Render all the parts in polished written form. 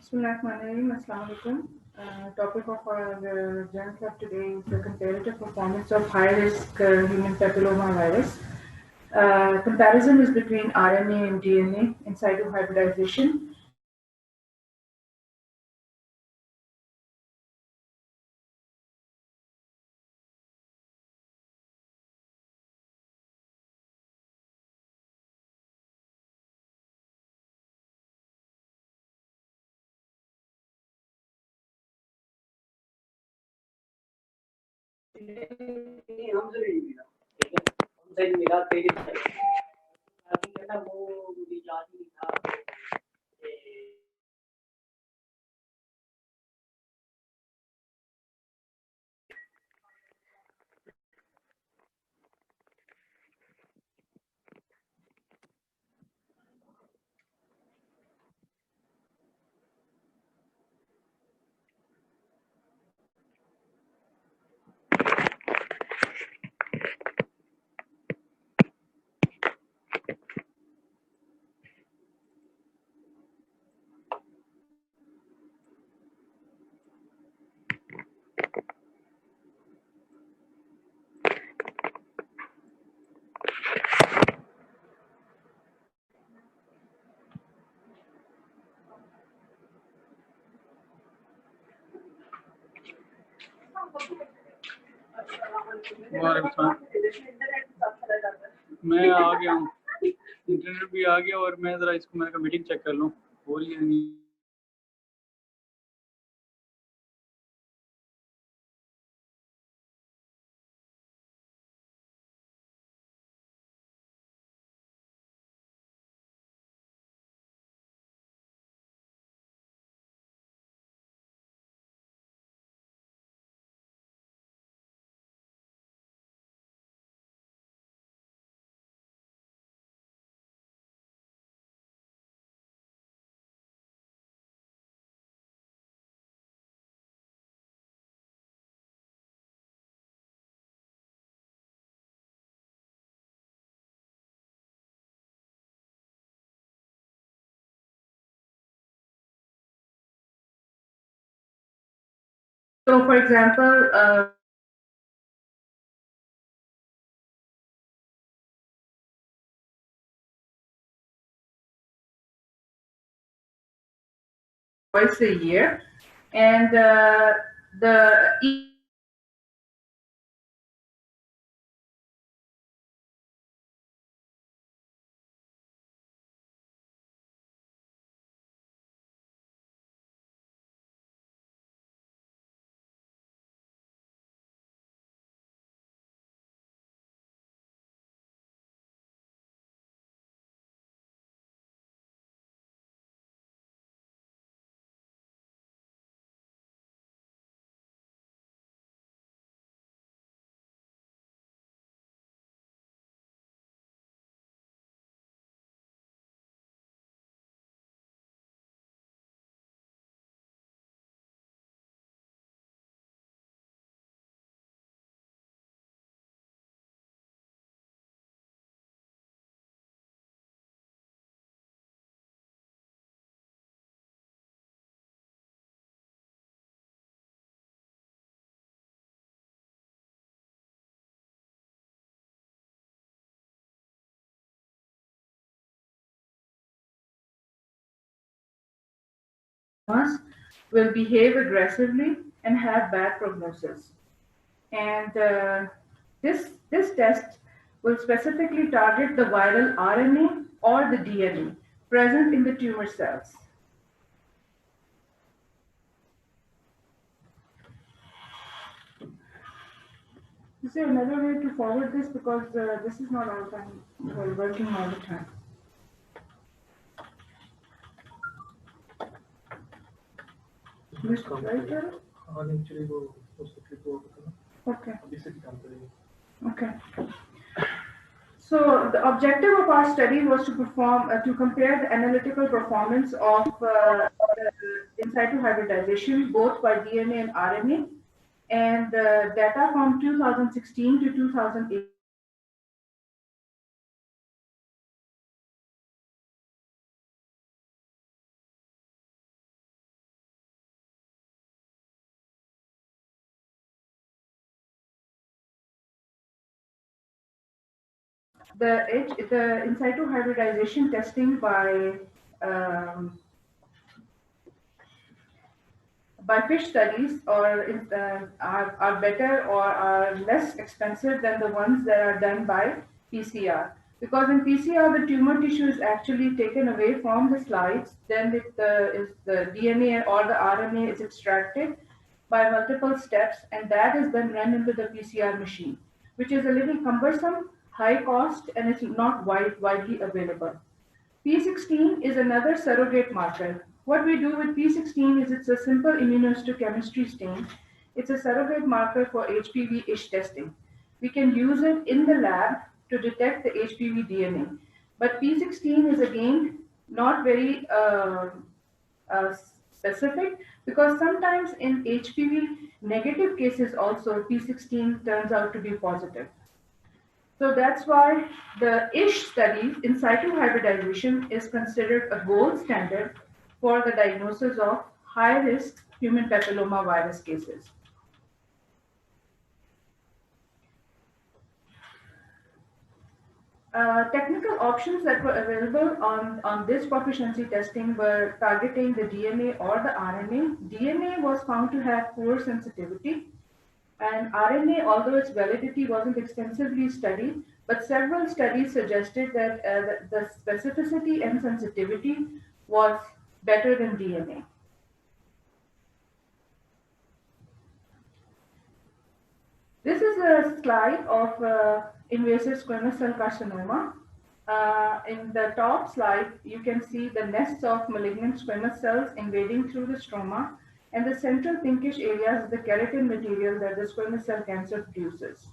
Bismillahirrahmanirrahim. Assalamu alaikum. Topic of our Journal Club today is the comparative performance of high-risk human papilloma virus. Comparison is between RNA and DNA in situ hybridization. मैं आ गया हूँ, internet भी आ गया और मैं ज़रा इसको मैंने कहा मीटिंग चेक कर लूँ, हो रही है नहीं। So, for example, twice a year, and the will behave aggressively and have bad prognosis. And this test will specifically target the viral RNA or the DNA present in the tumor cells. Is there another way to forward this, because this is not all time working all the time? Okay. Okay. So the objective of our study was to compare the analytical performance of in situ hybridization, both by DNA and RNA, and data from 2016 to 2018. the in situ hybridization testing um, by fish studies are better or are less expensive than the ones that are done by PCR. Because in PCR, the tumor tissue is actually taken away from the slides, then the DNA or the RNA is extracted by multiple steps, and that is then run into the PCR machine, which is a little cumbersome, high cost, and it's not widely available. P16 is another surrogate marker. What we do with P16 is it's a simple immunohistochemistry stain. It's a surrogate marker for HPV-ish testing. We can use it in the lab to detect the HPV DNA. But P16 is again not very uh, specific, because sometimes in HPV negative cases also P16 turns out to be positive. So that's why the ISH study, in situ hybridization, is considered a gold standard for the diagnosis of high-risk human papilloma virus cases. Technical options that were available on this proficiency testing were targeting the DNA or the RNA. DNA was found to have poor sensitivity, and RNA, although its validity wasn't extensively studied, but several studies suggested that the specificity and sensitivity was better than DNA. This is a slide of invasive squamous cell carcinoma. In the top slide, you can see the nests of malignant squamous cells invading through the stroma, and the central pinkish area is the keratin material that the squamous cell cancer produces.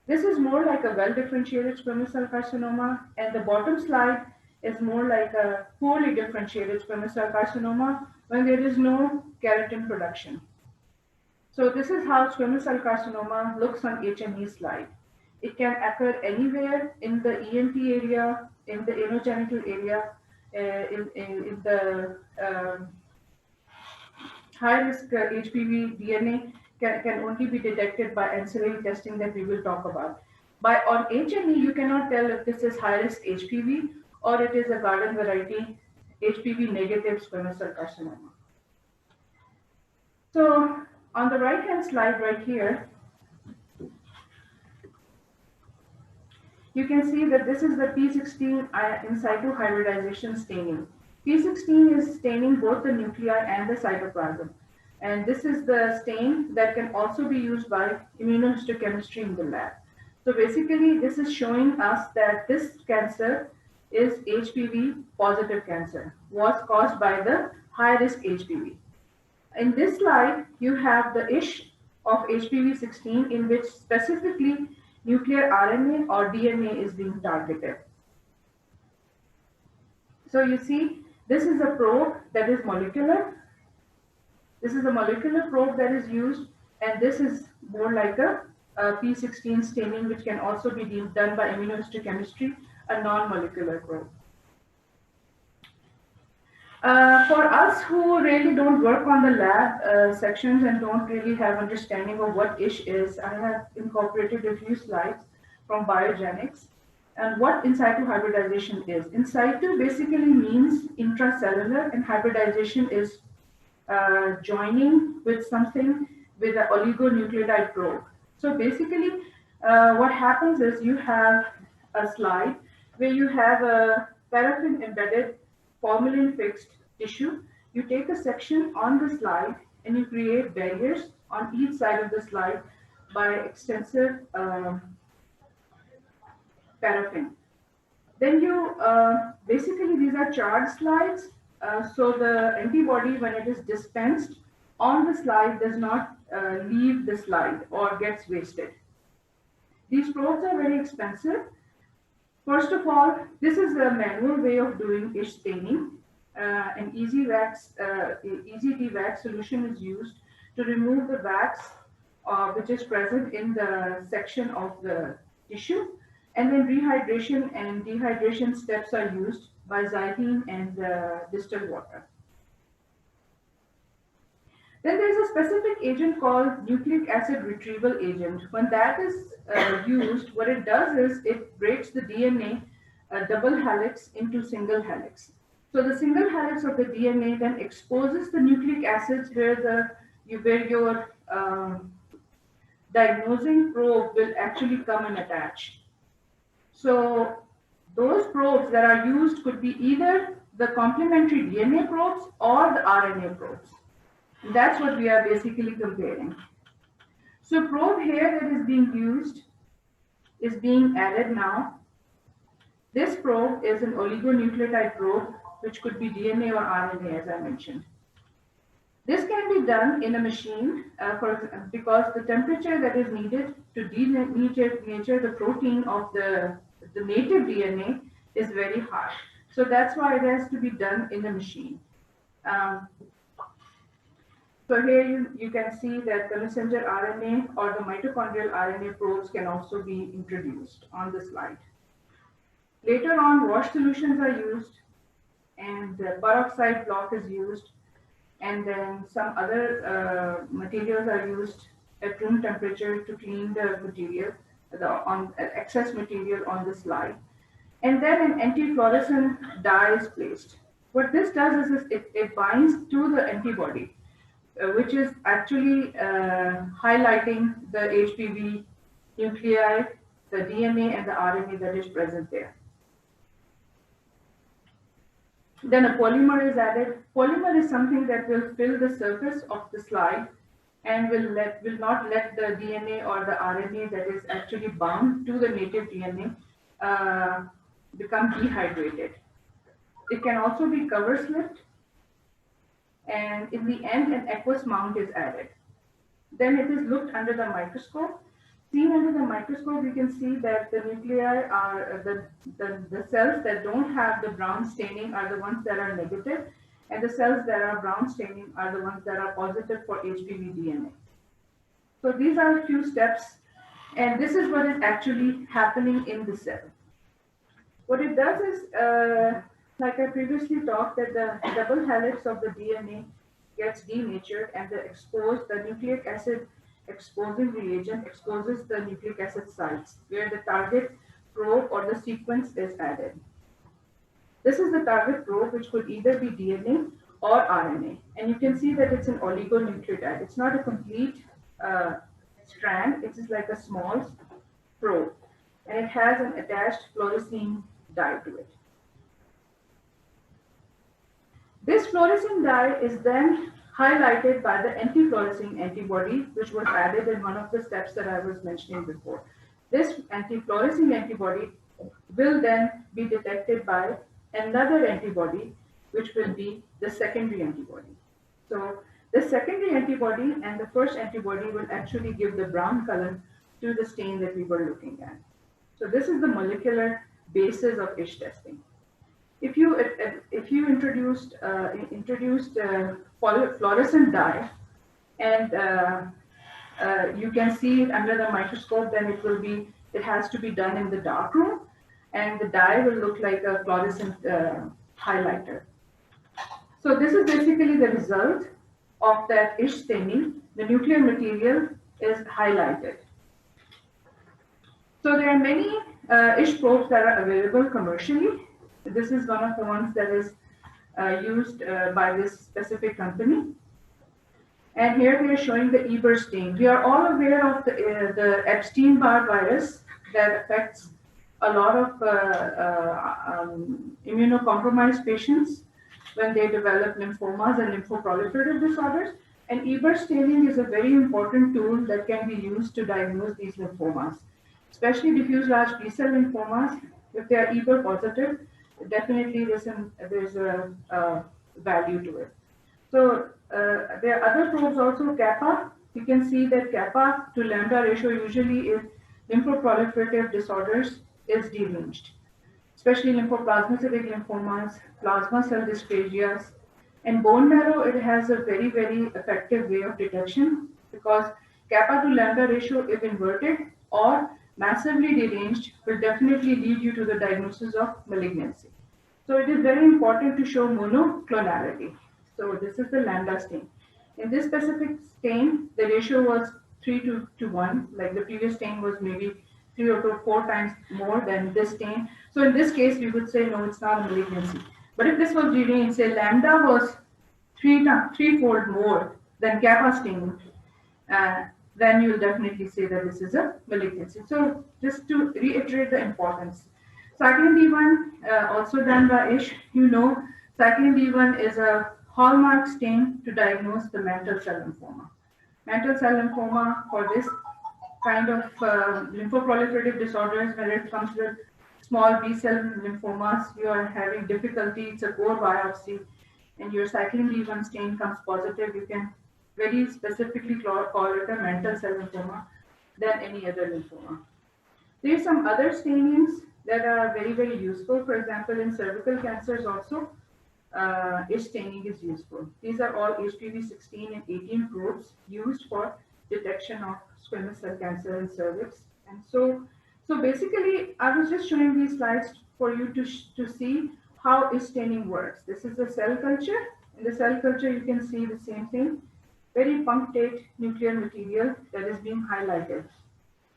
This is more like a well-differentiated squamous cell carcinoma, and the bottom slide is more like a poorly differentiated squamous cell carcinoma when there is no keratin production. So this is how squamous cell carcinoma looks on H&E slide. It can occur anywhere in the ENT area, in the anogenital area, in the high-risk HPV DNA can only be detected by ancillary testing that we will talk about. On H&E, you cannot tell if this is high-risk HPV or it is a garden variety HPV negative squamous cell carcinoma. So on the right-hand slide right here, you can see that this is the P16 in situ hybridization staining. P16 is staining both the nuclei and the cytoplasm. And this is the stain that can also be used by immunohistochemistry in the lab. So basically, this is showing us that this cancer is HPV positive cancer, was caused by the high-risk HPV. In this slide, you have the ISH of HPV16, in which specifically nuclear RNA or DNA is being targeted. So you see, this is a probe that is molecular. This is a molecular probe that is used, and this is more like a P16 staining, which can also be done by immunohistochemistry, a non-molecular probe. For us who really don't work on the lab sections and don't really have understanding of what ISH is, I have incorporated a few slides from biogenics and what in situ hybridization is. In situ basically means intracellular, and hybridization is joining with something with an oligonucleotide probe. So basically what happens is you have a slide where you have a paraffin embedded formalin fixed tissue. You take a section on the slide and you create barriers on each side of the slide by extensive paraffin. Then you basically these are charged slides. So the antibody, when it is dispensed on the slide, does not leave the slide or gets wasted. These probes are very expensive. First of all, this is the manual way of doing ISH staining. An easy wax solution is used to remove the wax which is present in the section of the tissue, and then rehydration and dehydration steps are used by xylene and distilled water. Then there is a specific agent called nucleic acid retrieval agent. When that is used, what it does is it breaks the DNA double helix into single helix. So the single helix of the DNA then exposes the nucleic acids where your diagnosing probe will actually come and attach. So those probes that are used could be either the complementary DNA probes or the RNA probes. That's what we are basically comparing. So probe here that is being used is being added now. This probe is an oligonucleotide probe, which could be DNA or RNA, as I mentioned. This can be done in a machine because the temperature that is needed to denature the protein of the native DNA is very high. So that's why it has to be done in a machine. So here you can see that the messenger RNA or the mitochondrial RNA probes can also be introduced on the slide. Later on, wash solutions are used and the peroxide block is used, and then some other materials are used at room temperature to clean the material, the excess material on the slide. And then an anti-fluorescent dye is placed. What this does is it binds to the antibody, which is actually highlighting the HPV nuclei, the DNA and the RNA that is present there. Then a polymer is added. Polymer is something that will fill the surface of the slide and will not let the DNA or the RNA that is actually bound to the native DNA become dehydrated. It can also be cover slipped, and in the end an aqueous mount is added. Then it is looked under the microscope. Seen under the microscope, you can see that the nuclei are the cells that don't have the brown staining are the ones that are negative, and the cells that are brown staining are the ones that are positive for HPV DNA. So these are a few steps, and this is what is actually happening in the cell. What it does is, like I previously talked, that the double helix of the DNA gets denatured and the nucleic acid exposing reagent exposes the nucleic acid sites where the target probe or the sequence is added. This is the target probe, which could either be DNA or RNA. And you can see that it's an oligonucleotide. It's not a complete strand, it is like a small probe. And it has an attached fluorescein dye to it. This fluorescein dye is then highlighted by the anti-fluorescein antibody, which was added in one of the steps that I was mentioning before. This anti-fluorescein antibody will then be detected by another antibody, which will be the secondary antibody. So the secondary antibody and the first antibody will actually give the brown color to the stain that we were looking at. So this is the molecular basis of ISH testing. If you introduced fluorescent dye, and you can see it under the microscope, then it has to be done in the dark room, and the dye will look like a fluorescent highlighter. So this is basically the result of that ISH staining. The nuclear material is highlighted. So there are many ISH probes that are available commercially. This is one of the ones that is used by this specific company. And here we are showing the Eber stain. We are all aware of the Epstein-Barr virus that affects a lot of immunocompromised patients when they develop lymphomas and lymphoproliferative disorders. And Eber staining is a very important tool that can be used to diagnose these lymphomas, especially diffuse large B-cell lymphomas. If they are Eber positive, definitely there's a value to it. So there are other probes also, kappa. You can see that kappa to lambda ratio usually in lymphoproliferative disorders is deranged, especially lymphoplasmacytic lymphomas, plasma cell dysplasias, and bone marrow. It has a very, very effective way of detection because kappa to lambda ratio, if inverted or massively deranged, will definitely lead you to the diagnosis of malignancy. So it is very important to show monoclonality. So this is the lambda stain. In this specific stain, the ratio was 3 to 1, like the previous stain was maybe 3 or 4 times more than this stain. So in this case, we would say no, it's not a malignancy. But if this was reading and say lambda was threefold more than kappa staining, uh, then you'll definitely say that this is a malignancy. So just to reiterate the importance, cyclin D1 also done by ISH, you know, cyclin D1 is a hallmark stain to diagnose the mantle cell lymphoma. Mantle cell lymphoma for this kind of lymphoproliferative disorders, when it comes to small B cell lymphomas, you are having difficulty, it's a core biopsy, and your cyclin D1 stain comes positive, you can very specifically call it a mantle cell lymphoma than any other lymphoma. There are some other stainings that are very, very useful. For example, in cervical cancers also, ISH staining is useful. These are all HPV 16 and 18 probes used for detection of squamous cell cancer in cervix. And so basically, I was just showing these slides for you to see how ISH staining works. This is the cell culture. In the cell culture, you can see the same thing. Very punctate nuclear material that is being highlighted.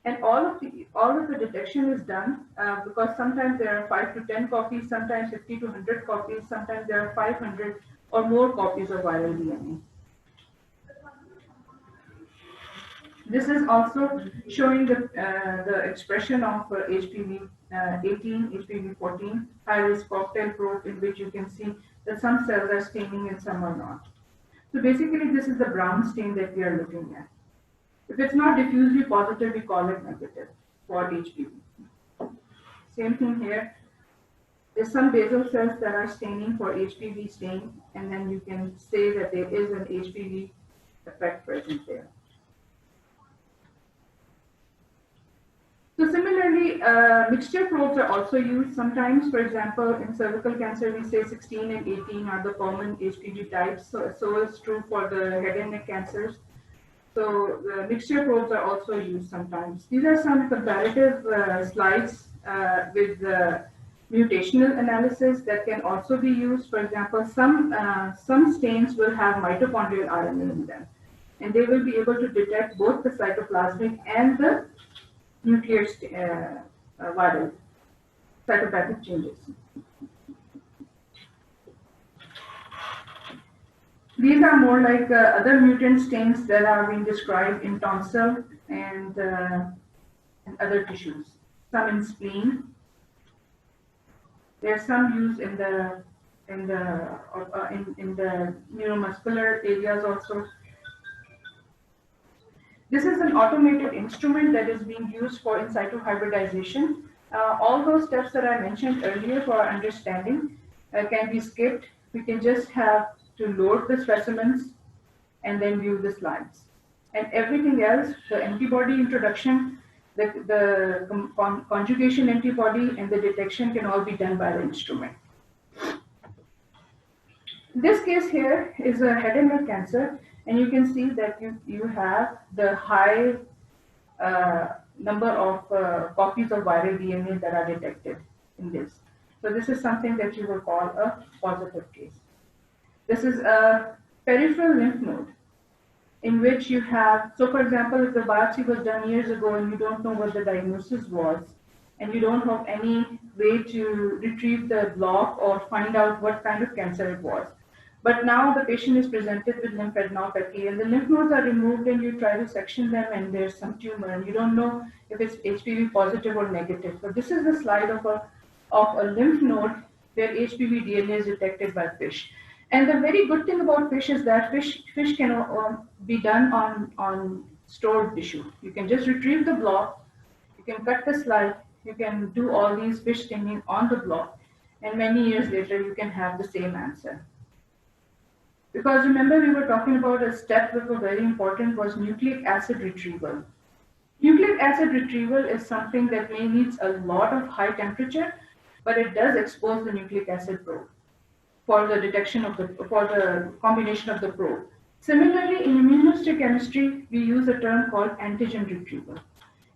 And all of the detection is done because sometimes there are 5 to 10 copies, sometimes 50 to 100 copies, sometimes there are 500 or more copies of viral DNA. This is also showing the expression of HPV 18, HPV 14, high risk cocktail probe, in which you can see that some cells are staining and some are not. So basically, this is the brown stain that we are looking at. If it's not diffusely positive, we call it negative for HPV. Same thing here. There's some basal cells that are staining for HPV stain, and then you can say that there is an HPV effect present there. So similarly, mixture probes are also used sometimes. For example, in cervical cancer, we say 16 and 18 are the common HPV types. So it's true for the head and neck cancers. So the mixture probes are also used sometimes. These are some comparative slides with mutational analysis that can also be used. For example, some stains will have mitochondrial RNA in them, and they will be able to detect both the cytoplasmic and the nuclear viral cytopathic changes. These are more like other mutant stains that are being described in tonsil and other tissues. Some in spleen. There's some used in the neuromuscular areas also. This is an automated instrument that is being used for in situ hybridization. All those steps that I mentioned earlier for our understanding can be skipped. We can just have to load the specimens and then view the slides. And everything else, the antibody introduction, the conjugation antibody, and the detection can all be done by the instrument. This case here is a head and neck cancer, and you can see that you have the high number of copies of viral DNA that are detected in this. So this is something that you will call a positive case. This is a peripheral lymph node in which you have, so for example, if the biopsy was done years ago and you don't know what the diagnosis was, and you don't have any way to retrieve the block or find out what kind of cancer it was. But now the patient is presented with lymphadenopathy and the lymph nodes are removed and you try to section them and there's some tumor and you don't know if it's HPV positive or negative. So this is the slide of a lymph node where HPV DNA is detected by FISH. And the very good thing about FISH is that FISH can be done on stored tissue. You can just retrieve the block, you can cut the slide, you can do all these FISH staining on the block, and many years later you can have the same answer. Because remember we were talking about a step that was very important was nucleic acid retrieval. Nucleic acid retrieval is something that may needs a lot of high temperature, but it does expose the nucleic acid probe for the detection of for the combination of the probe. Similarly, in immunohistochemistry, we use a term called antigen retrieval.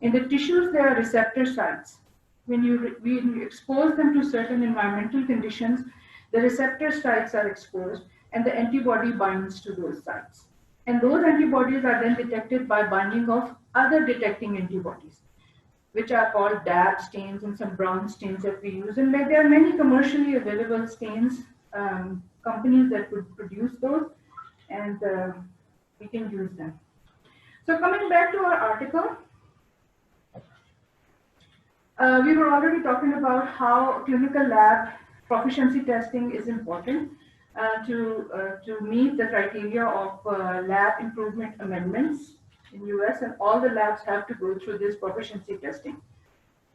In the tissues, there are receptor sites. When you expose them to certain environmental conditions, the receptor sites are exposed and the antibody binds to those sites. And those antibodies are then detected by binding of other detecting antibodies, which are called DAB stains and some brown stains that we use. And there are many commercially available stains, companies that would produce those, and we can use them. So coming back to our article, we were already talking about how clinical lab proficiency testing is important to meet the criteria of lab improvement amendments in US, and all the labs have to go through this proficiency testing.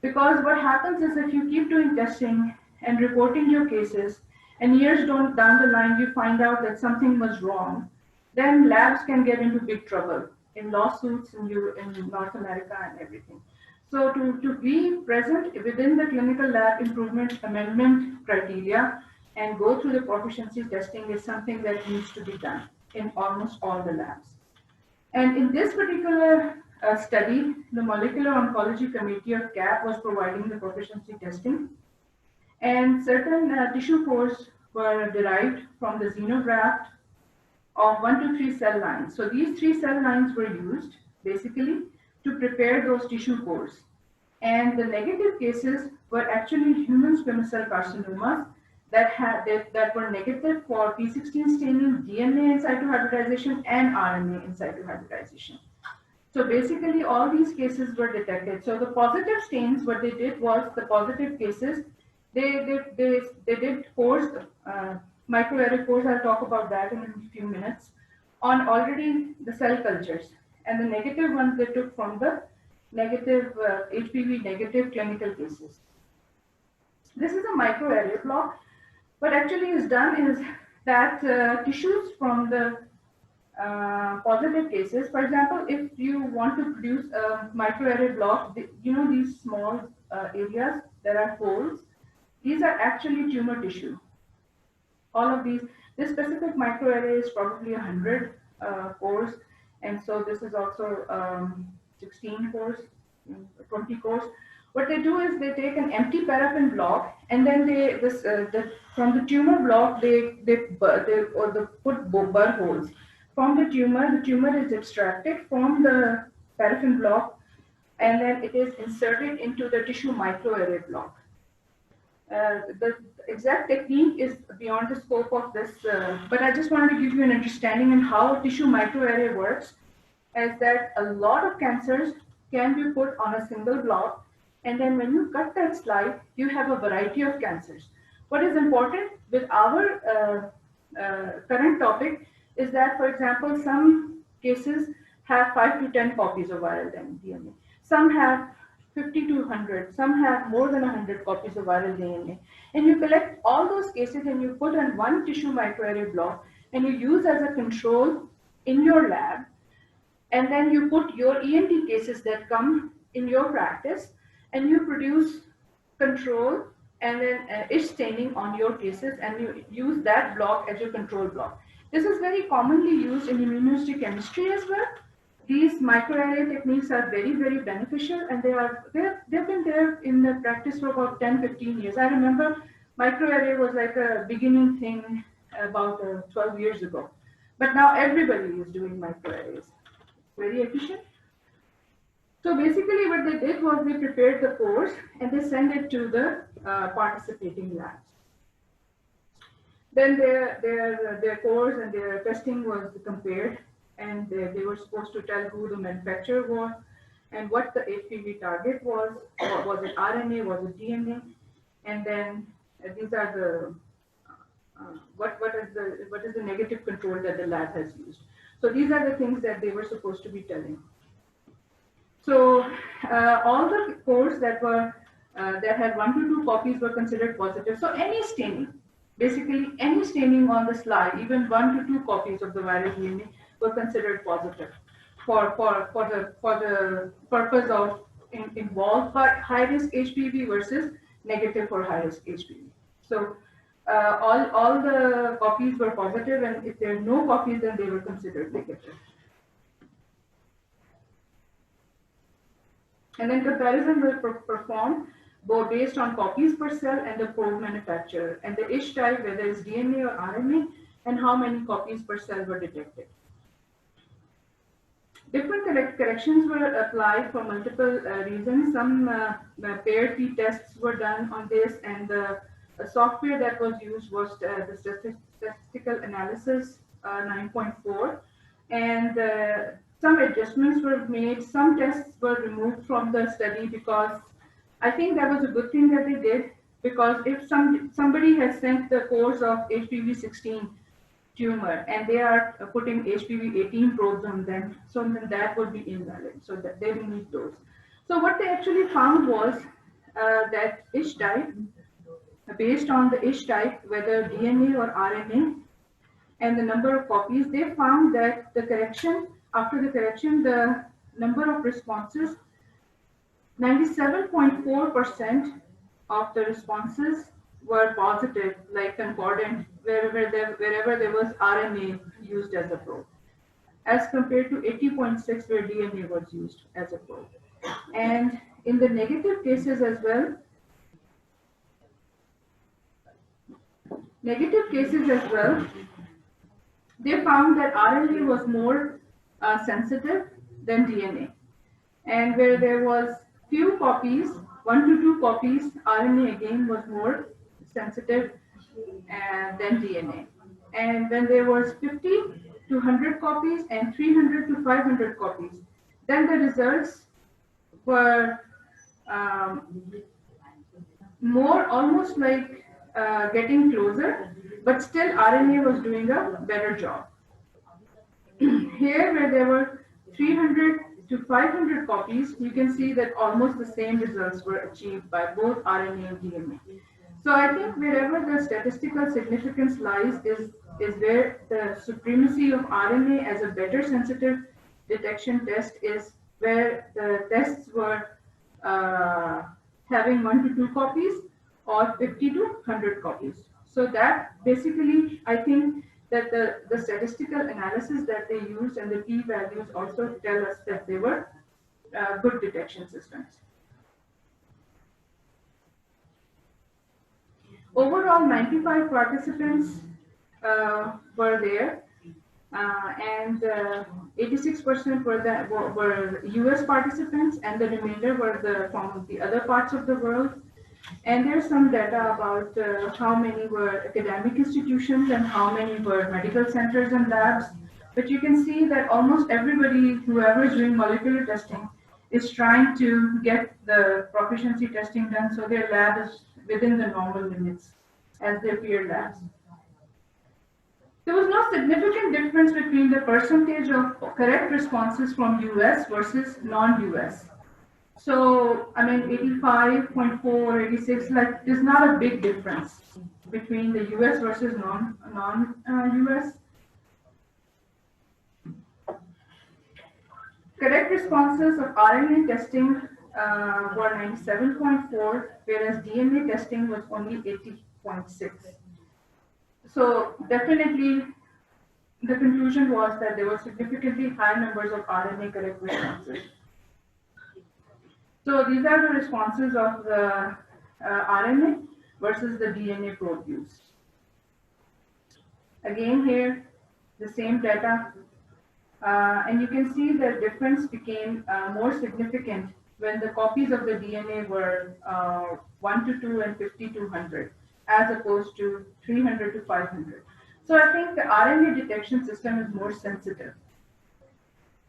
Because what happens is if you keep doing testing and reporting your cases, and years down the line you find out that something was wrong, then labs can get into big trouble in lawsuits in North America and everything. So to be present within the clinical lab improvement amendment criteria and go through the proficiency testing is something that needs to be done in almost all the labs. And in this particular study, the Molecular Oncology Committee of CAP was providing the proficiency testing, and certain tissue cores were derived from the xenograft of 1 to 3 cell lines. So these 3 cell lines were used basically to prepare those tissue cores. And the negative cases were actually human squamous cell carcinomas that were negative for P16 staining, DNA in situ hybridization, and RNA in situ hybridization. So basically, all these cases were detected. So the positive stains, what they did was the positive cases, they did cores, microarray cores. I'll talk about that in a few minutes, on already the cell cultures, and the negative ones they took from the negative HPV negative clinical cases. This is a microarray plot. What actually is done is that tissues from the positive cases, for example, if you want to produce a microarray block, these small areas, there are holes. These are actually tumor tissue. All of these, this specific microarray is probably 100 cores, and so this is also 16 cores, 20 cores. What they do is they take an empty paraffin block, and then from the tumor block they put burr holes. From the tumor is extracted from the paraffin block, and then it is inserted into the tissue microarray block. The exact technique is beyond the scope of this, but I just wanted to give you an understanding on how tissue microarray works, is that a lot of cancers can be put on a single block, and then when you cut that slide, you have a variety of cancers. What is important with our current topic is that, for example, some cases have 5 to 10 copies of viral DNA. Some have 50 to 100, some have more than 100 copies of viral DNA. And you collect all those cases and you put on one tissue microarray block and you use as a control in your lab. And then you put your ENT cases that come in your practice and you produce control and then ISH staining on your cases, and you use that block as your control block. This is very commonly used in immunohistochemistry as well. These microarray techniques are very, very beneficial, and they've been there in the practice for about 10-15 years. I remember microarray was like a beginning thing about 12 years ago, but now everybody is doing microarrays. Very efficient. So basically what they did was they prepared the cores and they sent it to the participating labs. Then their cores and their testing was compared, and they were supposed to tell who the manufacturer was and what the HPV target was. Was it RNA? Was it DNA? And then these are the what is the negative control that the lab has used. So these are the things that they were supposed to be telling. So all the cores that had 1 to 2 copies were considered positive. So any staining, basically any staining on the slide, even 1 to 2 copies of the viral DNA were considered positive for the purpose of involved by high risk HPV versus negative for high risk HPV. So all the copies were positive, and if there are no copies, then they were considered negative. And then comparison were performed both based on copies per cell and the probe manufacturer, and the ISH type, whether it's DNA or RNA, and how many copies per cell were detected. Different corrections were applied for multiple reasons. Some paired t-tests were done on this, and the software that was used was the statistical analysis 9.4. And some adjustments were made. Some tests were removed from the study because I think that was a good thing that they did, because if somebody has sent the course of HPV-16 tumor and they are putting HPV-18 probes on them, so then that would be invalid. So that they removed those. So what they actually found was that ISH type, based on the ISH type, whether DNA or RNA, and the number of copies, they found that the correction, after the correction, the number of responses, 97.4% of the responses were positive, like concordant, wherever there was RNA used as a probe, as compared to 80.6 where DNA was used as a probe. And in the negative cases as well, they found that RNA was more sensitive than DNA. And where there was few copies, 1 to 2 copies, RNA again was more sensitive than DNA. And when there was 50 to 100 copies and 300 to 500 copies, then the results were more almost like getting closer, but still RNA was doing a better job. Here, where there were 300 to 500 copies, you can see that almost the same results were achieved by both RNA and DNA. So I think wherever the statistical significance lies is where the supremacy of RNA as a better sensitive detection test is, where the tests were having 1 to 2 copies or 50 to 100 copies. So that basically, I think that the statistical analysis that they used and the p-values also tell us that they were good detection systems. Overall, 95 participants were there, and 86% were US participants, and the remainder were from the other parts of the world. And there's some data about how many were academic institutions and how many were medical centers and labs. But you can see that almost everybody, whoever is doing molecular testing, is trying to get the proficiency testing done so their lab is within the normal limits as their peer labs. There was no significant difference between the percentage of correct responses from US versus non-US. So, I mean, 85.4, 86, like, there's not a big difference between the US versus non-US. Correct responses of RNA testing were 97.4, whereas DNA testing was only 80.6. So, definitely, the conclusion was that there were significantly high numbers of RNA correct responses. So these are the responses of the RNA versus the DNA probe use. Again here, the same data, and you can see the difference became more significant when the copies of the DNA were 1 to 2 and 50 to 100, as opposed to 300 to 500. So I think the RNA detection system is more sensitive.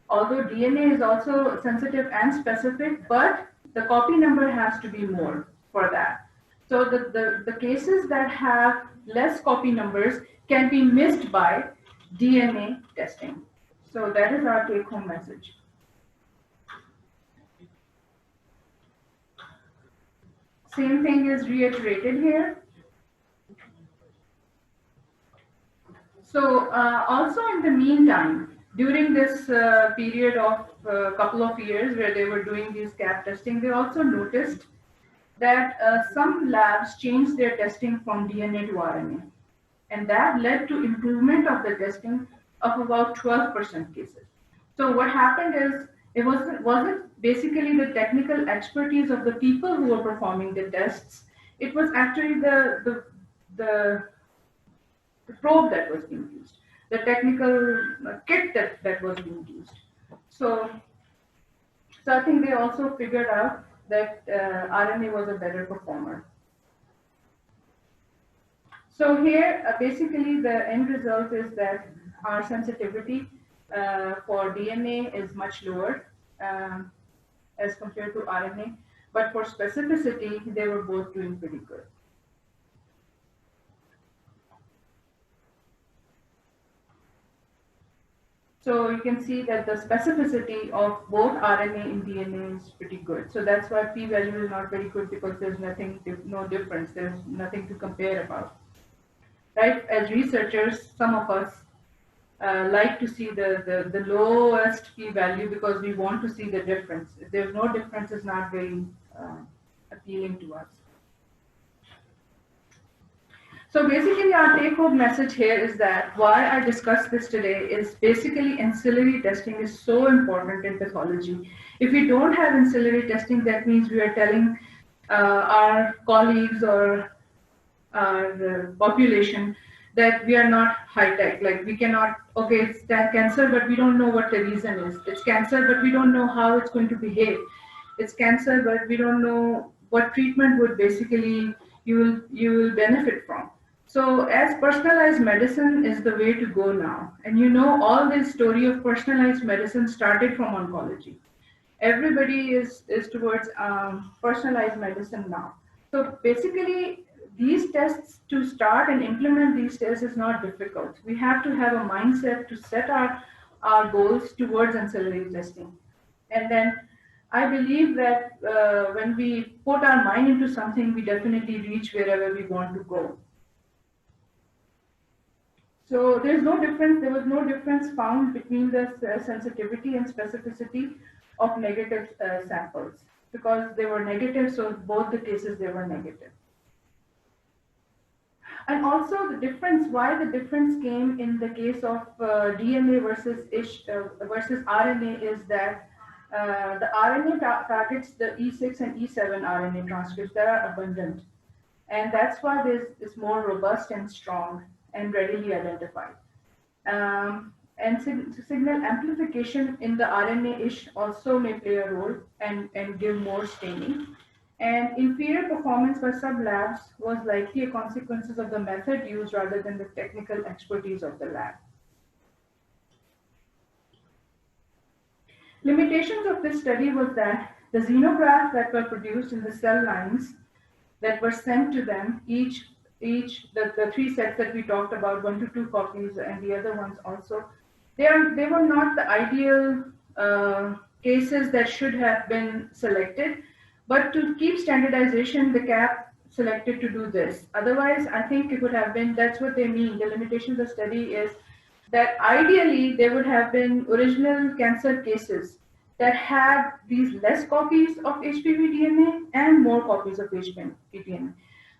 Although DNA is also sensitive and specific, but the copy number has to be more for that. So the cases that have less copy numbers can be missed by DNA testing. So that is our take-home message. Same thing is reiterated here. So also in the meantime, during this period of a couple of years where they were doing these gap testing, they also noticed that some labs changed their testing from DNA to RNA. And that led to improvement of the testing of about 12% cases. So what happened is, it wasn't basically the technical expertise of the people who were performing the tests. It was actually the probe that was being used, the technical kit that was being used. So I think they also figured out that RNA was a better performer. So here, basically, the end result is that our sensitivity for DNA is much lower um, as compared to RNA, but for specificity, they were both doing pretty good. So you can see that the specificity of both RNA and DNA is pretty good. So that's why p-value is not very good, because there's no difference. There's nothing to compare about. Right? As researchers, some of us like to see the lowest p-value because we want to see the difference. If there's no difference, it's not very appealing to us. So basically our take-home message here is that why I discussed this today is basically ancillary testing is so important in pathology. If we don't have ancillary testing, that means we are telling our colleagues or our population that we are not high-tech. Like we cannot, okay, it's cancer, but we don't know what the reason is. It's cancer, but we don't know how it's going to behave. It's cancer, but we don't know what treatment would basically you will benefit from. So as personalized medicine is the way to go now. And you know, all this story of personalized medicine started from oncology. Everybody is towards personalized medicine now. So basically, these tests, to start and implement these tests is not difficult. We have to have a mindset to set our goals towards ancillary testing. And then I believe that when we put our mind into something, we definitely reach wherever we want to go. So there's no difference, there was no difference found between the sensitivity and specificity of negative samples, because they were negative, so both the cases they were negative. And also the difference, why the difference came in the case of DNA versus RNA is that the RNA targets the E6 and E7 RNA transcripts that are abundant. And that's why this is more robust and strong and readily identified. And signal amplification in the RNA-ish also may play a role and give more staining. And inferior performance by sublabs was likely a consequence of the method used rather than the technical expertise of the lab. Limitations of this study was that the xenografts that were produced in the cell lines that were sent to them, the three sets that we talked about, 1 to 2 copies, and the other ones also, they were not the ideal cases that should have been selected. But to keep standardization, the CAP selected to do this. Otherwise, I think it would have been, that's what they mean. The limitation of the study is that ideally there would have been original cancer cases that had these less copies of HPV DNA and more copies of HPV DNA.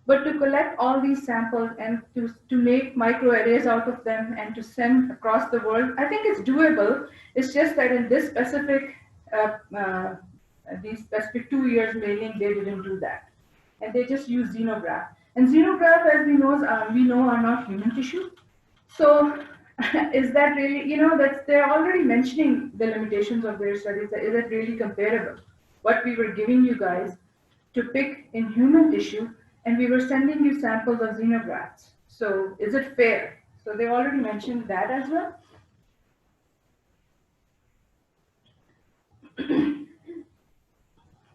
But to collect all these samples and to make microarrays out of them and to send across the world, I think it's doable. It's just that in this specific these specific 2 years mailing, they didn't do that. And they just use xenograph. And xenograph, as we know, are not human tissue. So is that really, they're already mentioning the limitations of their studies. Is it really comparable? What we were giving you guys to pick in human tissue, and we were sending you samples of xenografts. So is it fair? So they already mentioned that as well.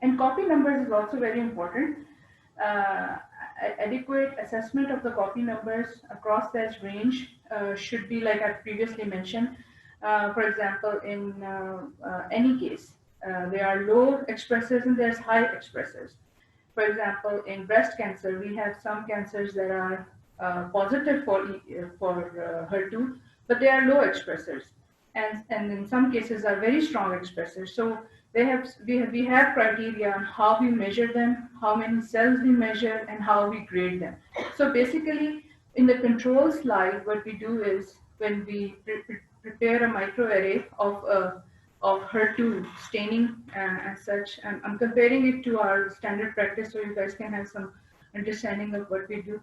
And copy numbers is also very important. Adequate assessment of the copy numbers across that range should be, like I previously mentioned. For example, in any case, there are low expressors and there's high expressors. For example, in breast cancer, we have some cancers that are positive for HER2, but they are low expressors, and in some cases are very strong expressors. So we have criteria on how we measure them, how many cells we measure, and how we grade them. So basically, in the control slide, what we do is when we prepare a microarray of HER2 staining as such, and I'm comparing it to our standard practice so you guys can have some understanding of what we do,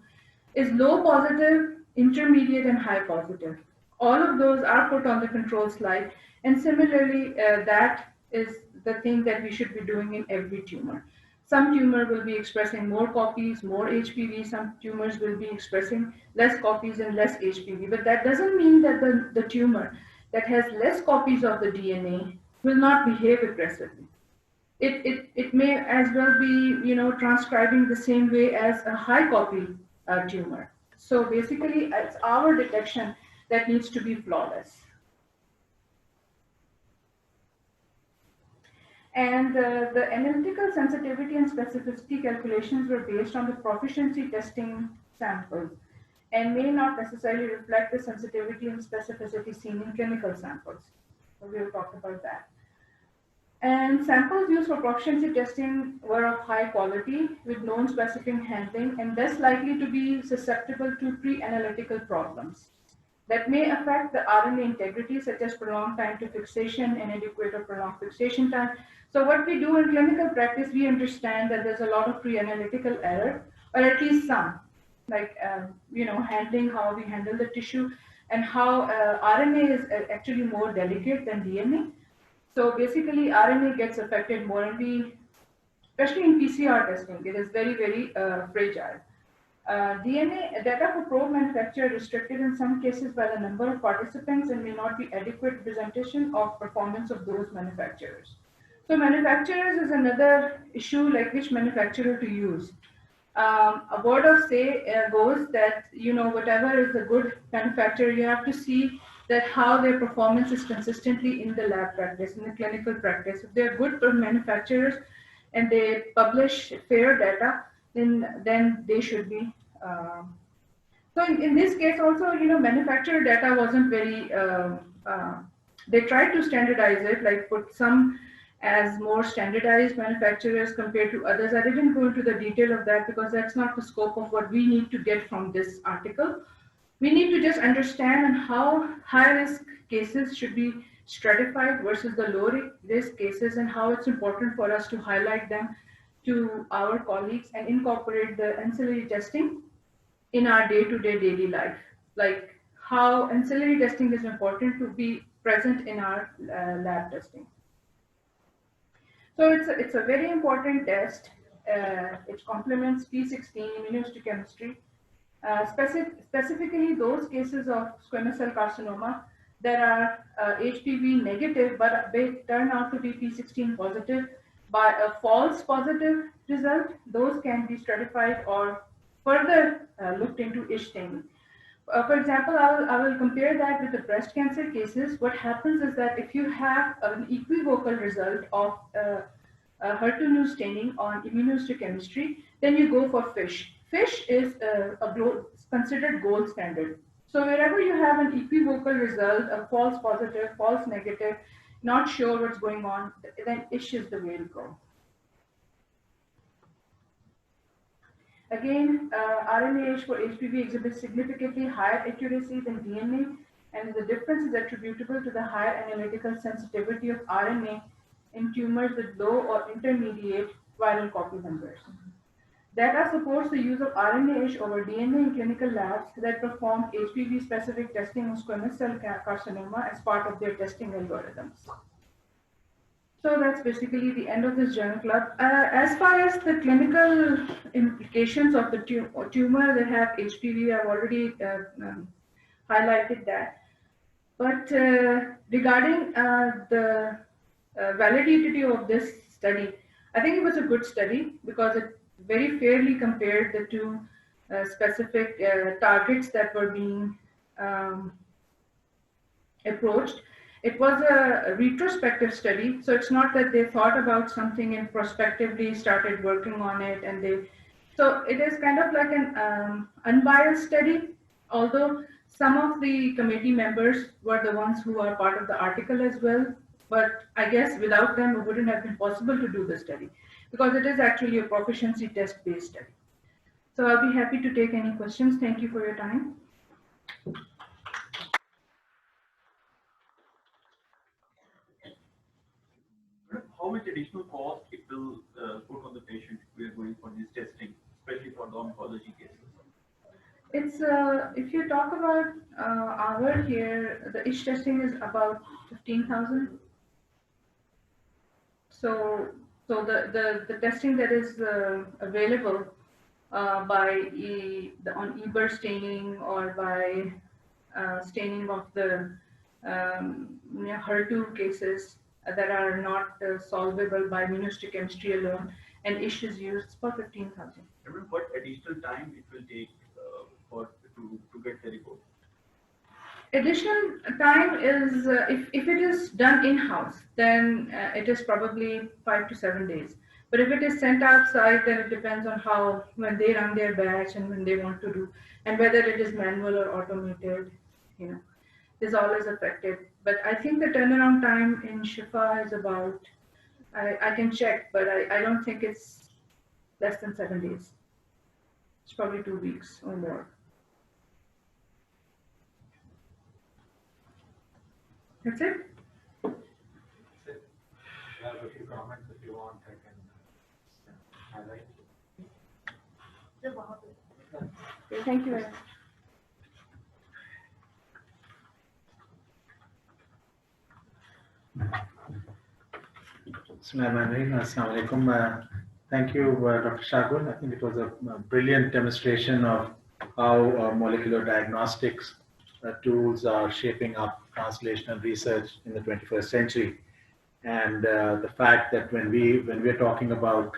is low positive, intermediate, and high positive. All of those are put on the control slide. And similarly, that is the thing that we should be doing in every tumor. Some tumor will be expressing more copies, more HPV. Some tumors will be expressing less copies and less HPV. But that doesn't mean that the tumor that has less copies of the DNA will not behave aggressively. It may as well be, transcribing the same way as a high copy tumor. So basically, it's our detection that needs to be flawless. And the analytical sensitivity and specificity calculations were based on the proficiency testing samples and may not necessarily reflect the sensitivity and specificity seen in clinical samples. So we'll talk about that. And samples used for proficiency testing were of high quality with known specific handling and less likely to be susceptible to pre-analytical problems that may affect the RNA integrity, such as prolonged time to fixation, inadequate or prolonged fixation time. So what we do in clinical practice, we understand that there's a lot of pre-analytical error, or at least some, like handling, how we handle the tissue, and how RNA is actually more delicate than DNA. So basically, RNA gets affected more, and especially in PCR testing, it is very, very fragile. DNA data for probe manufacture restricted in some cases by the number of participants and may not be adequate representation of performance of those manufacturers. So manufacturers is another issue, like which manufacturer to use. A word of say goes that, whatever is a good manufacturer, you have to see that how their performance is consistently in the lab practice, in the clinical practice. If they're good manufacturers and they publish fair data, then they should be. So in this case also, manufacturer data wasn't very, they tried to standardize it, like put some as more standardized manufacturers compared to others. I didn't go into the detail of that because that's not the scope of what we need to get from this article. We need to just understand how high risk cases should be stratified versus the low risk cases, and how it's important for us to highlight them to our colleagues and incorporate the ancillary testing in our day-to-day daily life, like how ancillary testing is important to be present in our lab testing. So it's a very important test. It complements P16 immunohistochemistry, specifically those cases of squamous cell carcinoma that are HPV negative, but they turn out to be P16 positive by a false positive result. Those can be stratified or further looked into ISH staining. For example, I will compare that with the breast cancer cases. What happens is that if you have an equivocal result of HER2/neu staining on immunohistochemistry, then you go for FISH. FISH is considered gold standard. So wherever you have an equivocal result, a false positive, false negative, not sure what's going on, then ISH is the way to go. Again, RNA-ISH for HPV exhibits significantly higher accuracy than DNA, and the difference is attributable to the higher analytical sensitivity of RNA in tumors with low or intermediate viral copy numbers. Data supports the use of RNA-ISH over DNA in clinical labs that perform HPV-specific testing of squamous cell carcinoma as part of their testing algorithms. So that's basically the end of this journal club. As far as the clinical implications of the tumor that have HPV, I've already highlighted that. But regarding the validity of this study, I think it was a good study because it very fairly compared the two specific targets that were being approached. It was a retrospective study, so it's not that they thought about something and prospectively started working on it, and so it is kind of like an unbiased study, although some of the committee members were the ones who are part of the article as well, but I guess without them it wouldn't have been possible to do the study because it is actually a proficiency test based study. So I'll be happy to take any questions. Thank you for your time. How much additional cost it will put on the patient if we are going for this testing, especially for the oncology cases? It's if you talk about hour here, the itch testing is about 15,000. So the testing that is available on Eber staining or by staining of the HER2 cases that are not solvable by immunohistochemistry alone, and ISH is used for 15,000. Remember what additional time it will take to get the report? Additional time is if it is done in-house, then it is probably 5 to 7 days. But if it is sent outside, then it depends on how when they run their batch and when they want to do, and whether it is manual or automated, you know, is always affected. But I think the turnaround time in Shifa is about, I can check, but I don't think it's less than 7 days. It's probably 2 weeks or more. That's it. I have a few comments if you want, I can highlight. Okay, thank you very much. Assalamu alaikum. Thank you, Dr. Shagul. I think it was a brilliant demonstration of how molecular diagnostics tools are shaping up translational research in the 21st century. And the fact that when we're talking about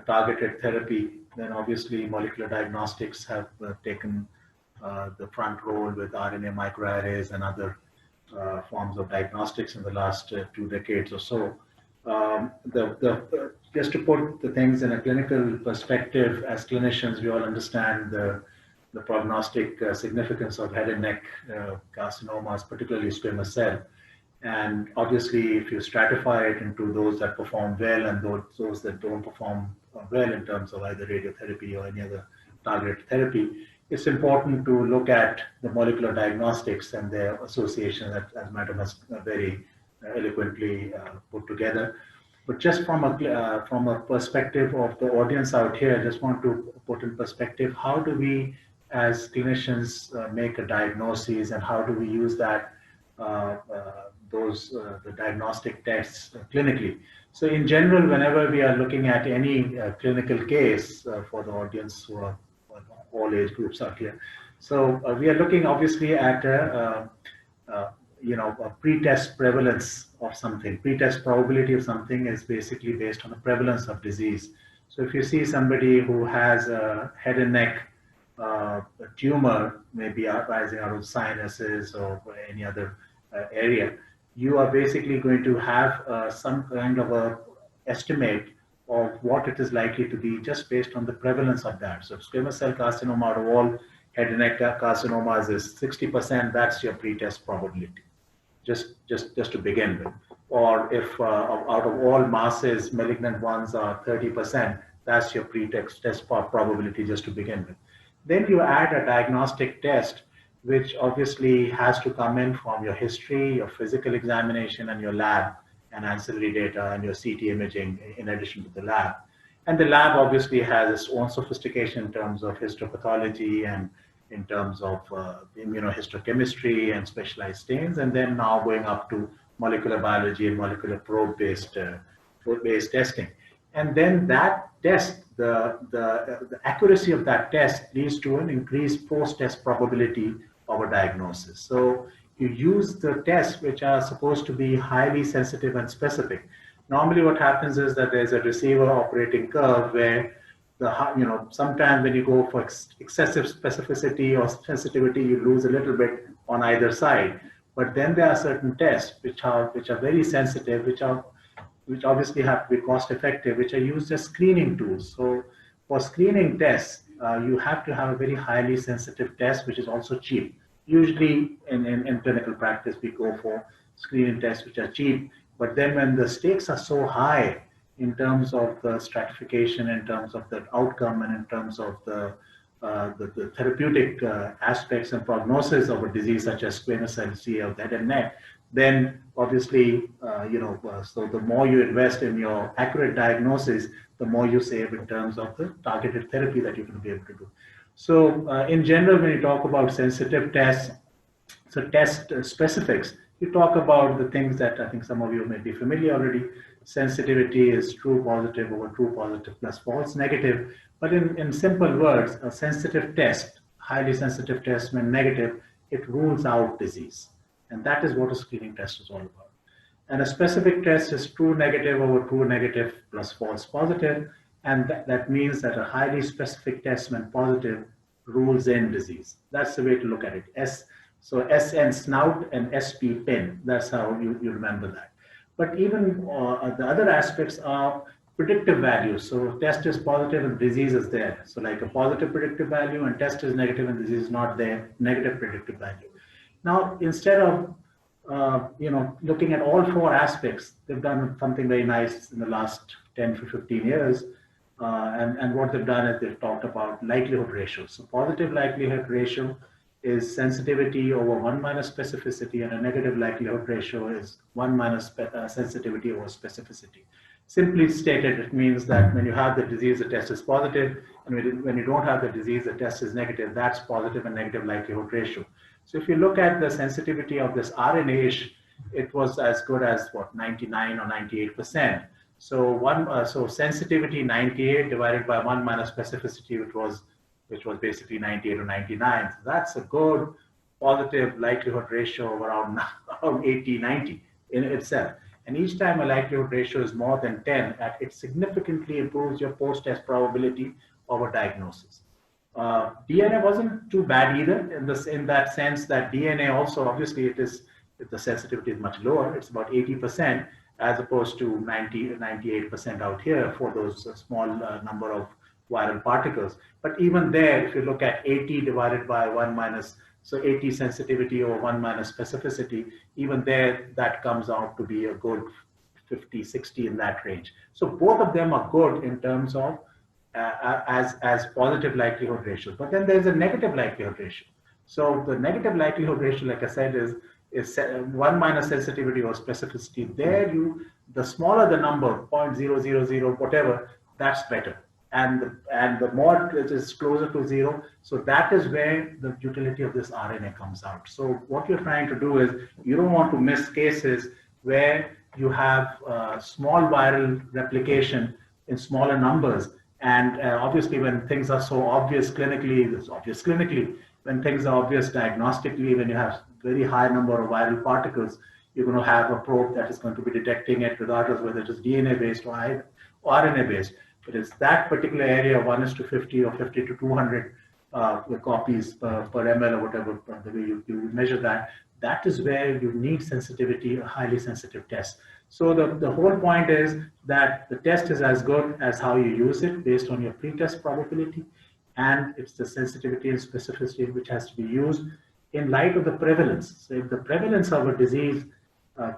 targeted therapy, then obviously molecular diagnostics have taken the front role with RNA microarrays and other forms of diagnostics in the last 2 decades or so. Just to put the things in a clinical perspective, as clinicians, we all understand the prognostic significance of head and neck carcinomas, particularly squamous cell. And obviously, if you stratify it into those that perform well and those that don't perform well in terms of either radiotherapy or any other targeted therapy, it's important to look at the molecular diagnostics and their association that, as Madam has very eloquently put together. But just from a perspective of the audience out here, I just want to put in perspective, how do we as clinicians make a diagnosis, and how do we use that the diagnostic tests clinically? So in general, whenever we are looking at any clinical case for the audience who are all age groups out here, so we are looking obviously at a pre-test prevalence of something. Pre-test probability of something is basically based on the prevalence of disease. So if you see somebody who has a head and neck tumor, maybe arising out of sinuses or any other area, you are basically going to have some kind of a estimate of what it is likely to be just based on the prevalence of that. So squamous cell carcinoma out of all head and neck carcinomas is 60%, that's your pre-test probability, just to begin with. Or if out of all masses, malignant ones are 30%, that's your pre-test probability just to begin with. Then you add a diagnostic test, which obviously has to come in from your history, your physical examination, and your lab and ancillary data and your CT imaging in addition to the lab. And the lab obviously has its own sophistication in terms of histopathology and in terms of immunohistochemistry and specialized stains, and then now going up to molecular biology and molecular probe-based testing. And then that test, the accuracy of that test leads to an increased post-test probability of a diagnosis. So you use the tests which are supposed to be highly sensitive and specific. Normally what happens is that there's a receiver operating curve where sometimes when you go for excessive specificity or sensitivity, you lose a little bit on either side. But then there are certain tests which are very sensitive, which obviously have to be cost effective, which are used as screening tools. So for screening tests, you have to have a very highly sensitive test, which is also cheap. Usually in clinical practice, we go for screening tests which are cheap. But then when the stakes are so high in terms of the stratification, in terms of the outcome, and in terms of the therapeutic aspects and prognosis of a disease such as squamous cell C of the head and neck, then obviously, so the more you invest in your accurate diagnosis, the more you save in terms of the targeted therapy that you're going to be able to do. So in general, when you talk about sensitive tests, So test specifics, you talk about the things that I think some of you may be familiar already. Sensitivity is true positive over true positive plus false negative. But in simple words, a sensitive test, highly sensitive test when negative, it rules out disease. And that is what a screening test is all about. And a specific test is true negative over true negative plus false positive. And that means that a highly specific test when positive rules in disease. That's the way to look at it. So SN snout and SP pin. That's how you remember that. But even the other aspects are predictive values. So test is positive and disease is there. So like a positive predictive value and test is negative and disease is not there, negative predictive value. Now, instead of looking at all four aspects, they've done something very nice in the last 10 to 15 years. And what they've done is they've talked about likelihood ratio. So positive likelihood ratio is sensitivity over 1 minus specificity, and a negative likelihood ratio is 1 minus sensitivity over specificity. Simply stated, it means that when you have the disease, the test is positive, and when you don't have the disease, the test is negative. That's positive and negative likelihood ratio. So if you look at the sensitivity of this RNA, it was as good as what, 99 or 98%. So sensitivity 98 divided by 1 minus specificity, which was basically 98 or 99. So that's a good positive likelihood ratio of around 80, 90 in itself. And each time a likelihood ratio is more than 10, it significantly improves your post-test probability of a diagnosis. DNA wasn't too bad either in that sense that DNA also, obviously the sensitivity is much lower. It's about 80% as opposed to 98% out here for those small number of viral particles. But even there, if you look at 80 divided by 1 minus, so 80 sensitivity over 1 minus specificity, even there, that comes out to be a good 50, 60 in that range. So both of them are good in terms of as positive likelihood ratios. But then there's a negative likelihood ratio. So the negative likelihood ratio, like I said, is 1 minus sensitivity or specificity. There, the smaller the number, 0.000, whatever, that's better. And the more it is closer to 0, so that is where the utility of this RNA comes out. So what you're trying to do is you don't want to miss cases where you have small viral replication in smaller numbers. And obviously, when things are so obvious clinically, it's obvious clinically. When things are obvious diagnostically, when you have very high number of viral particles, you're going to have a probe that is going to be detecting it regardless whether it is DNA-based or RNA-based. But it's that particular area, 1:50 or 50 to 200 copies per ml or whatever, the way you measure that, that is where you need sensitivity, a highly sensitive test. So the whole point is that the test is as good as how you use it based on your pretest probability, and it's the sensitivity and specificity which has to be used in light of the prevalence. So if the prevalence of a disease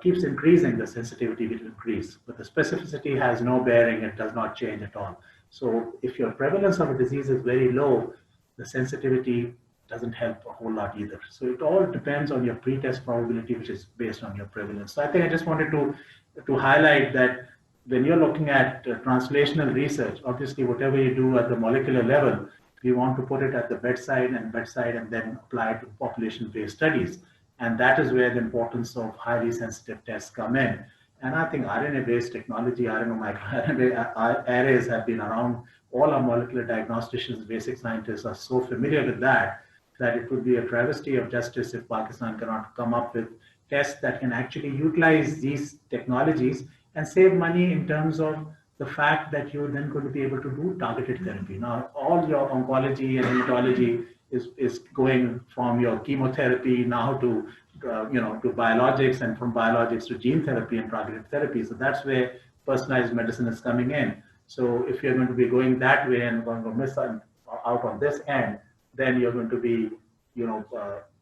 keeps increasing, the sensitivity will increase, but the specificity has no bearing, it does not change at all. So if your prevalence of a disease is very low, the sensitivity doesn't help a whole lot either. So it all depends on your pretest probability, which is based on your prevalence. So I think I just wanted to highlight that when you're looking at translational research, obviously whatever you do at the molecular level, you want to put it at the bedside and then apply it to population-based studies. And that is where the importance of highly sensitive tests come in. And I think RNA-based technology, RNA microRNA arrays have been around. All our molecular diagnosticians, basic scientists are so familiar with that it would be a travesty of justice if Pakistan cannot come up with tests that can actually utilize these technologies and save money in terms of the fact that you're then going to be able to do targeted therapy. Now, all your oncology and hematology is going from your chemotherapy now to to biologics, and from biologics to gene therapy and targeted therapy. So that's where personalized medicine is coming in. So if you're going to be going that way and going to miss out on this end, then you're going to be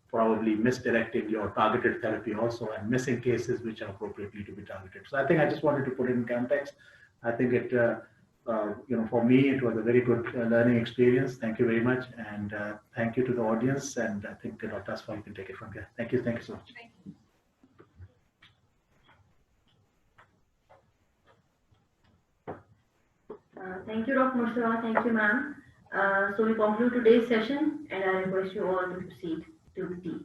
probably misdirecting your targeted therapy also and missing cases which are appropriately to be targeted. So I think I just wanted to put it in context. I think it, for me, it was a very good learning experience. Thank you very much. And thank you to the audience. And I think Dr. Asfa, you can take it from here. Thank you. Thank you so much. Thank you, Dr. Mustafa. Thank you, ma'am. So we conclude today's session, and I request you all to proceed to the tea.